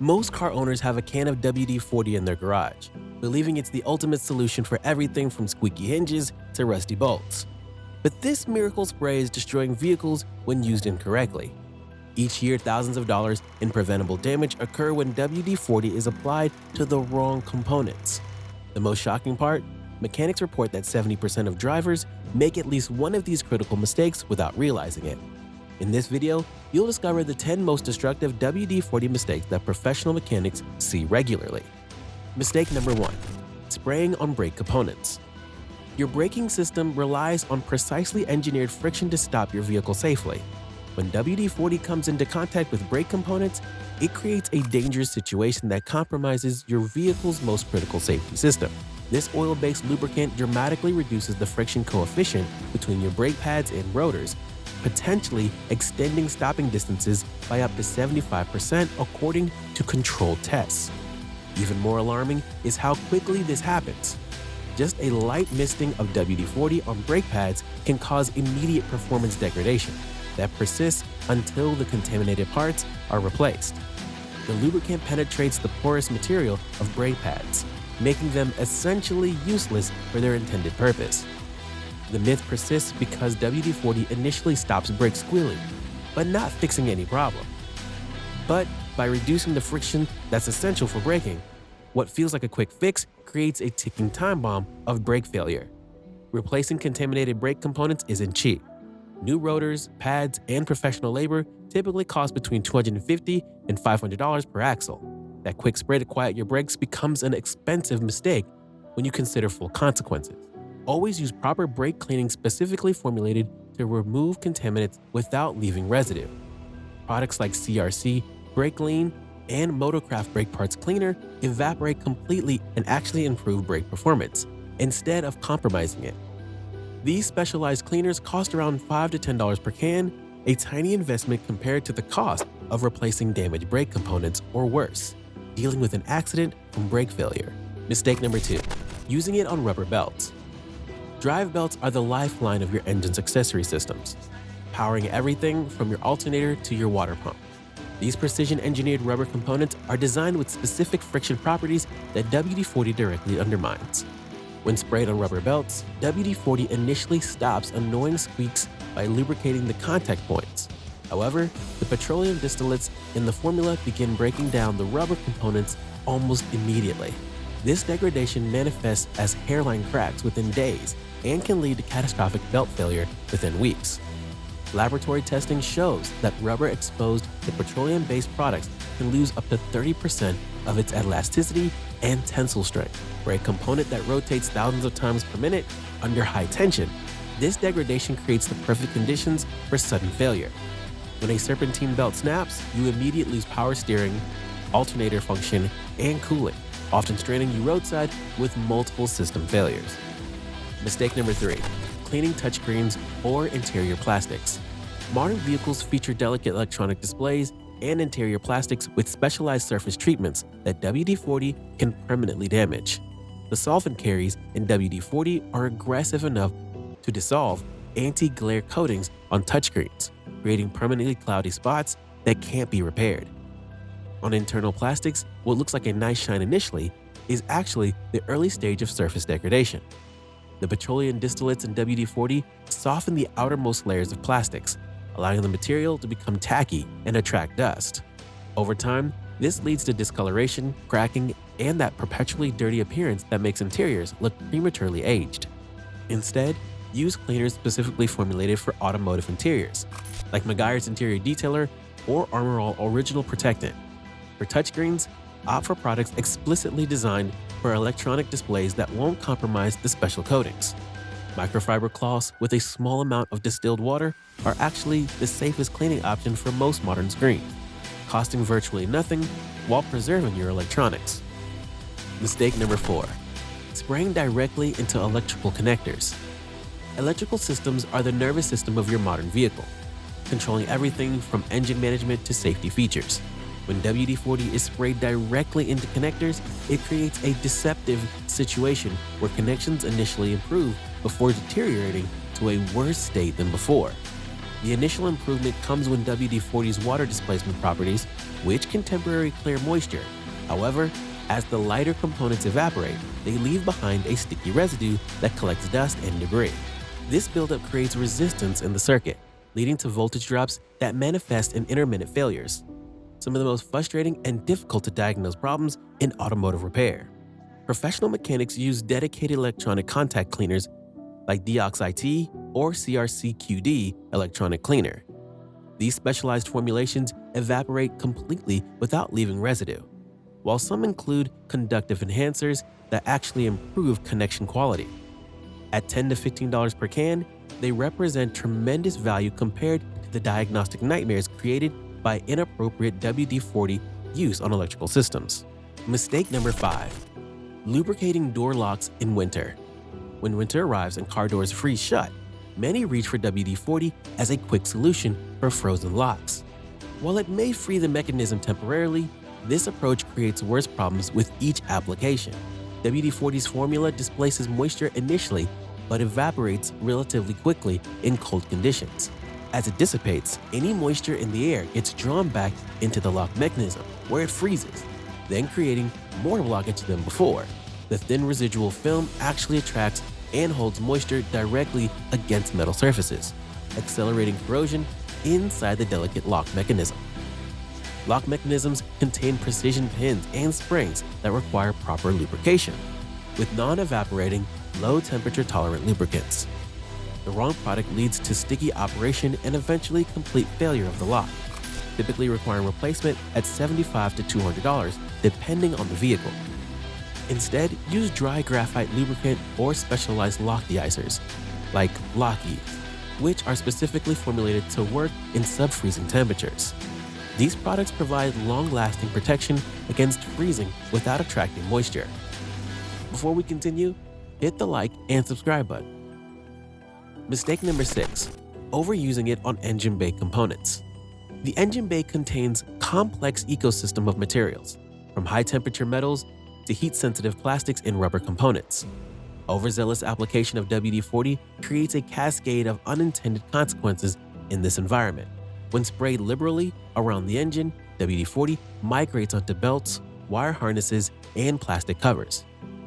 Most car owners have a can of WD-40 in their garage, believing it's the ultimate solution for everything from squeaky hinges to rusty bolts. But this miracle spray is destroying vehicles when used incorrectly. Each year, thousands of dollars in preventable damage occur when WD-40 is applied to the wrong components. The most shocking part? Mechanics report that 70% of drivers make at least one of these critical mistakes without realizing it. In this video, you'll discover the 10 most destructive WD-40 mistakes that professional mechanics see regularly. Mistake number 1. Spraying on brake components. Your braking system relies on precisely engineered friction to stop your vehicle safely. When WD-40 comes into contact with brake components, it creates a dangerous situation that compromises your vehicle's most critical safety system. This oil-based lubricant dramatically reduces the friction coefficient between your brake pads and rotors, potentially extending stopping distances by up to 75% according to controlled tests. Even more alarming is how quickly this happens. Just a light misting of WD-40 on brake pads can cause immediate performance degradation that persists until the contaminated parts are replaced. The lubricant penetrates the porous material of brake pads, making them essentially useless for their intended purpose. The myth persists because WD-40 initially stops brake squealing, but not fixing any problem. But by reducing the friction that's essential for braking, what feels like a quick fix creates a ticking time bomb of brake failure. Replacing contaminated brake components isn't cheap. New rotors, pads, and professional labor typically cost between $250 and $500 per axle. That quick spray to quiet your brakes becomes an expensive mistake when you consider full consequences. Always use proper brake cleaning specifically formulated to remove contaminants without leaving residue. Products like CRC, Brake Lean, and Motorcraft Brake Parts Cleaner evaporate completely and actually improve brake performance, instead of compromising it. These specialized cleaners cost around $5 to $10 per can, a tiny investment compared to the cost of replacing damaged brake components or worse, dealing with an accident from brake failure. Mistake number 2. Using it on rubber belts. Drive belts are the lifeline of your engine's accessory systems, powering everything from your alternator to your water pump. These precision-engineered rubber components are designed with specific friction properties that WD-40 directly undermines. When sprayed on rubber belts, WD-40 initially stops annoying squeaks by lubricating the contact points. However, the petroleum distillates in the formula begin breaking down the rubber components almost immediately. This degradation manifests as hairline cracks within days and can lead to catastrophic belt failure within weeks. Laboratory testing shows that rubber exposed to petroleum-based products can lose up to 30% of its elasticity and tensile strength. For a component that rotates thousands of times per minute under high tension, this degradation creates the perfect conditions for sudden failure. When a serpentine belt snaps, you immediately lose power steering, alternator function, and cooling, often stranding you roadside with multiple system failures. Mistake number 3. Cleaning touchscreens or interior plastics. Modern vehicles feature delicate electronic displays and interior plastics with specialized surface treatments that WD-40 can permanently damage. The solvent carries in WD-40 are aggressive enough to dissolve anti-glare coatings on touchscreens, creating permanently cloudy spots that can't be repaired. On internal plastics, what looks like a nice shine initially is actually the early stage of surface degradation. The petroleum distillates in WD-40 soften the outermost layers of plastics, allowing the material to become tacky and attract dust. Over time, this leads to discoloration, cracking, and that perpetually dirty appearance that makes interiors look prematurely aged. Instead, use cleaners specifically formulated for automotive interiors, like Meguiar's Interior Detailer or Armor All Original Protectant. For touchscreens, opt for products explicitly designed for electronic displays that won't compromise the special coatings. Microfiber cloths with a small amount of distilled water are actually the safest cleaning option for most modern screens, costing virtually nothing while preserving your electronics. Mistake number 4. Spraying directly into electrical connectors. Electrical systems are the nervous system of your modern vehicle, controlling everything from engine management to safety features. When WD-40 is sprayed directly into connectors, it creates a deceptive situation where connections initially improve before deteriorating to a worse state than before. The initial improvement comes when WD-40's water displacement properties, which can temporarily clear moisture. However, as the lighter components evaporate, they leave behind a sticky residue that collects dust and debris. This buildup creates resistance in the circuit, leading to voltage drops that manifest in intermittent failures, some of the most frustrating and difficult to diagnose problems in automotive repair. Professional mechanics use dedicated electronic contact cleaners like DOX-IT or CRC-QD electronic cleaner. These specialized formulations evaporate completely without leaving residue, while some include conductive enhancers that actually improve connection quality. At $10 to $15 per can, they represent tremendous value compared to the diagnostic nightmares created by inappropriate WD-40 use on electrical systems. Mistake number 5. Lubricating door locks in winter. When winter arrives and car doors freeze shut, many reach for WD-40 as a quick solution for frozen locks. While it may free the mechanism temporarily, this approach creates worse problems with each application. WD-40's formula displaces moisture initially, but evaporates relatively quickly in cold conditions. As it dissipates, any moisture in the air gets drawn back into the lock mechanism, where it freezes, then creating more blockage than before. The thin residual film actually attracts and holds moisture directly against metal surfaces, accelerating corrosion inside the delicate lock mechanism. Lock mechanisms contain precision pins and springs that require proper lubrication, with non-evaporating, low-temperature tolerant lubricants. The wrong product leads to sticky operation and eventually complete failure of the lock, typically requiring replacement at $75 to $200 depending on the vehicle. Instead, use dry graphite lubricant or specialized lock deicers, like Lock-Ease, which are specifically formulated to work in sub-freezing temperatures. These products provide long-lasting protection against freezing without attracting moisture. Before we continue, hit the like and subscribe button. Mistake number 6. Overusing it on engine bay components. The engine bay contains a complex ecosystem of materials, from high-temperature metals to heat-sensitive plastics and rubber components. Overzealous application of WD-40 creates a cascade of unintended consequences in this environment. When sprayed liberally around the engine, WD-40 migrates onto belts, wire harnesses, and plastic covers.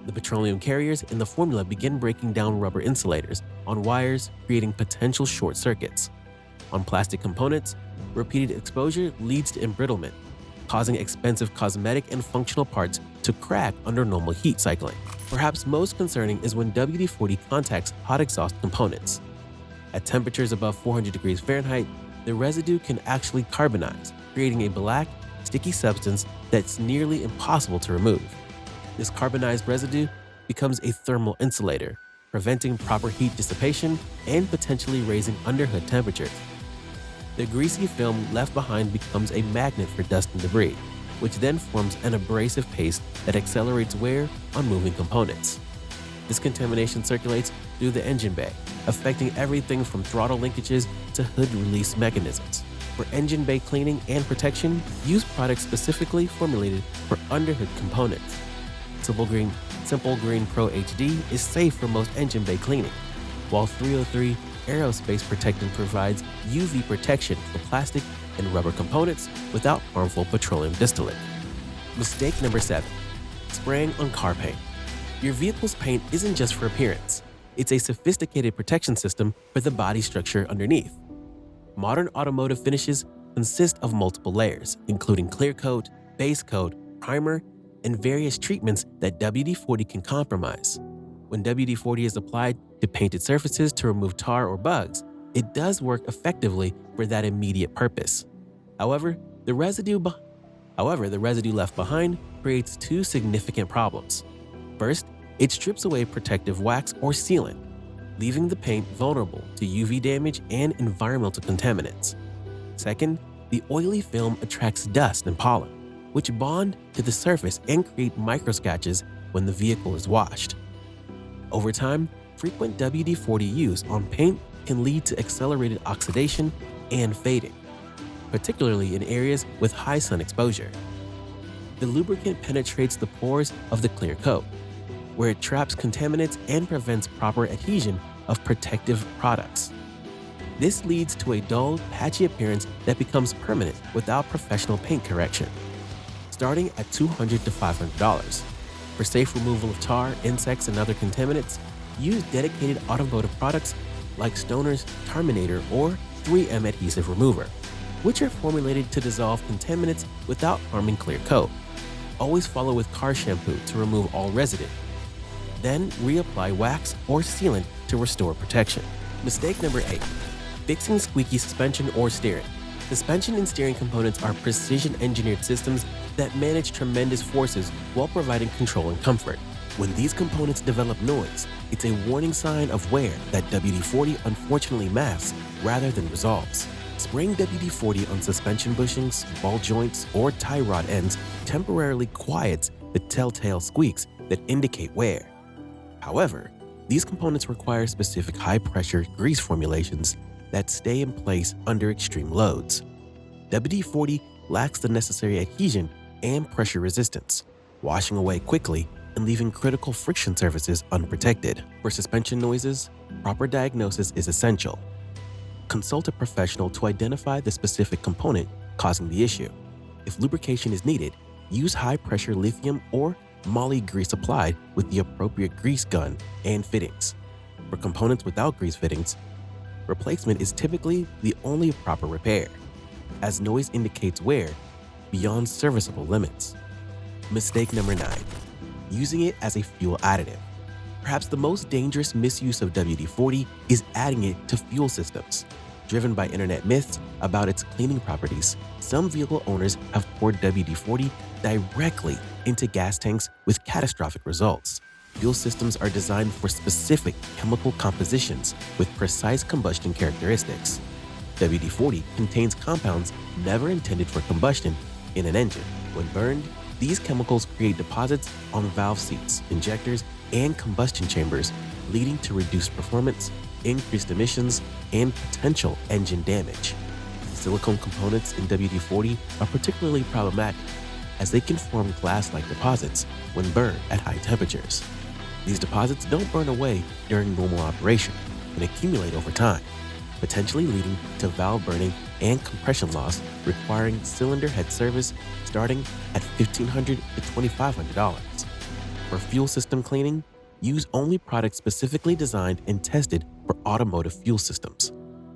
The petroleum carriers in the formula begin breaking down rubber insulators on wires, creating potential short circuits. On plastic components, repeated exposure leads to embrittlement, causing expensive cosmetic and functional parts to crack under normal heat cycling. Perhaps most concerning is when WD-40 contacts hot exhaust components. At temperatures above 400 degrees Fahrenheit, the residue can actually carbonize, creating a black, sticky substance that's nearly impossible to remove. This carbonized residue becomes a thermal insulator, preventing proper heat dissipation and potentially raising underhood temperatures. The greasy film left behind becomes a magnet for dust and debris, which then forms an abrasive paste that accelerates wear on moving components. This contamination circulates through the engine bay, affecting everything from throttle linkages to hood release mechanisms. For engine bay cleaning and protection, use products specifically formulated for underhood components. Simple Green Pro HD is safe for most engine bay cleaning, while 303 Aerospace Protectant provides UV protection for plastic and rubber components without harmful petroleum distillate. Mistake number 7. Spraying on car paint. Your vehicle's paint isn't just for appearance. It's a sophisticated protection system for the body structure underneath. Modern automotive finishes consist of multiple layers, including clear coat, base coat, primer, and various treatments that WD-40 can compromise. When WD-40 is applied to painted surfaces to remove tar or bugs, it does work effectively for that immediate purpose. However, the residue left behind creates 2 significant problems. First, it strips away protective wax or sealant, leaving the paint vulnerable to UV damage and environmental contaminants. Second, the oily film attracts dust and pollen, which bond to the surface and create microscratches when the vehicle is washed. Over time, frequent WD-40 use on paint can lead to accelerated oxidation and fading, particularly in areas with high sun exposure. The lubricant penetrates the pores of the clear coat, where it traps contaminants and prevents proper adhesion of protective products. This leads to a dull, patchy appearance that becomes permanent without professional paint correction. Starting at $200 to $500. For safe removal of tar, insects, and other contaminants, use dedicated automotive products like Stoner's Terminator or 3M Adhesive Remover, which are formulated to dissolve contaminants without harming clear coat. Always follow with car shampoo to remove all residue. Then reapply wax or sealant to restore protection. Mistake number 8. Fixing squeaky suspension or steering. Suspension and steering components are precision-engineered systems that manage tremendous forces while providing control and comfort. When these components develop noise, it's a warning sign of wear that WD-40 unfortunately masks rather than resolves. Spraying WD-40 on suspension bushings, ball joints, or tie rod ends temporarily quiets the telltale squeaks that indicate wear. However, these components require specific high-pressure grease formulations that stay in place under extreme loads. WD-40 lacks the necessary adhesion and pressure resistance, washing away quickly and leaving critical friction surfaces unprotected. For suspension noises, proper diagnosis is essential. Consult a professional to identify the specific component causing the issue. If lubrication is needed, use high-pressure lithium or moly grease applied with the appropriate grease gun and fittings. For components without grease fittings, replacement is typically the only proper repair, as noise indicates wear beyond serviceable limits. Mistake number 9. Using it as a fuel additive. Perhaps the most dangerous misuse of WD-40 is adding it to fuel systems. Driven by internet myths about its cleaning properties, some vehicle owners have poured WD-40 directly into gas tanks with catastrophic results. Fuel systems are designed for specific chemical compositions with precise combustion characteristics. WD-40 contains compounds never intended for combustion in an engine. When burned, these chemicals create deposits on valve seats, injectors, and combustion chambers, leading to reduced performance, increased emissions, and potential engine damage. Silicone components in WD-40 are particularly problematic as they can form glass-like deposits when burned at high temperatures. These deposits don't burn away during normal operation and accumulate over time, potentially leading to valve burning and compression loss, requiring cylinder head service starting at $1,500 to $2,500. For fuel system cleaning, use only products specifically designed and tested for automotive fuel systems,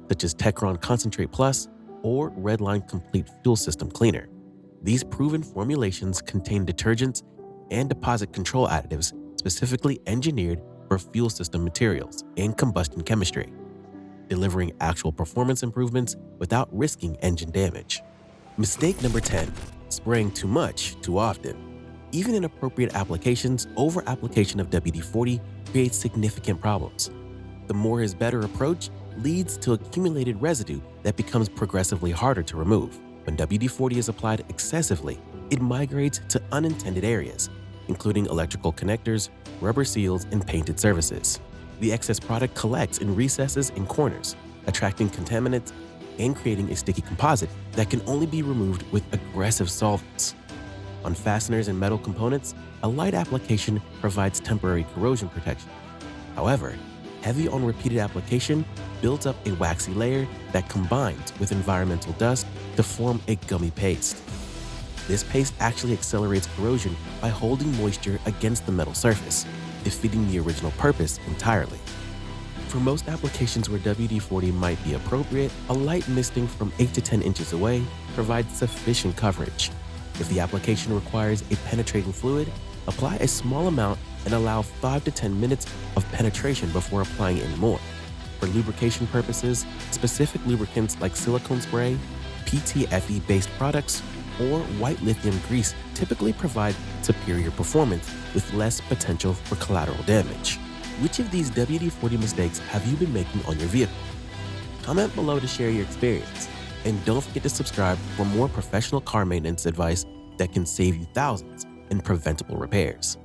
such as Techron Concentrate Plus or Redline Complete Fuel System Cleaner. These proven formulations contain detergents and deposit control additives specifically engineered for fuel system materials and combustion chemistry, delivering actual performance improvements without risking engine damage. Mistake number 10. Spraying too much too often. Even in appropriate applications, over-application of WD-40 creates significant problems. The more is better approach leads to accumulated residue that becomes progressively harder to remove. When WD-40 is applied excessively, it migrates to unintended areas, including electrical connectors, rubber seals, and painted surfaces. The excess product collects in recesses and corners, attracting contaminants and creating a sticky composite that can only be removed with aggressive solvents. On fasteners and metal components, a light application provides temporary corrosion protection. However, heavy on repeated application builds up a waxy layer that combines with environmental dust to form a gummy paste. This paste actually accelerates corrosion by holding moisture against the metal surface, defeating the original purpose entirely. For most applications where WD-40 might be appropriate, a light misting from 8 to 10 inches away provides sufficient coverage. If the application requires a penetrating fluid, apply a small amount and allow 5 to 10 minutes of penetration before applying any more. For lubrication purposes, specific lubricants like silicone spray, PTFE-based products, or white lithium grease typically provide superior performance with less potential for collateral damage. Which of these WD-40 mistakes have you been making on your vehicle? Comment below to share your experience. And don't forget to subscribe for more professional car maintenance advice that can save you thousands in preventable repairs.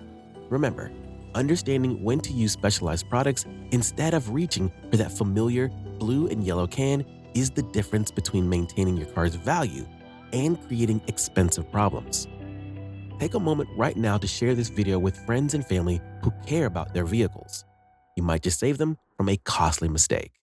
Remember, understanding when to use specialized products instead of reaching for that familiar blue and yellow can is the difference between maintaining your car's value and creating expensive problems. Take a moment right now to share this video with friends and family who care about their vehicles. You might just save them from a costly mistake.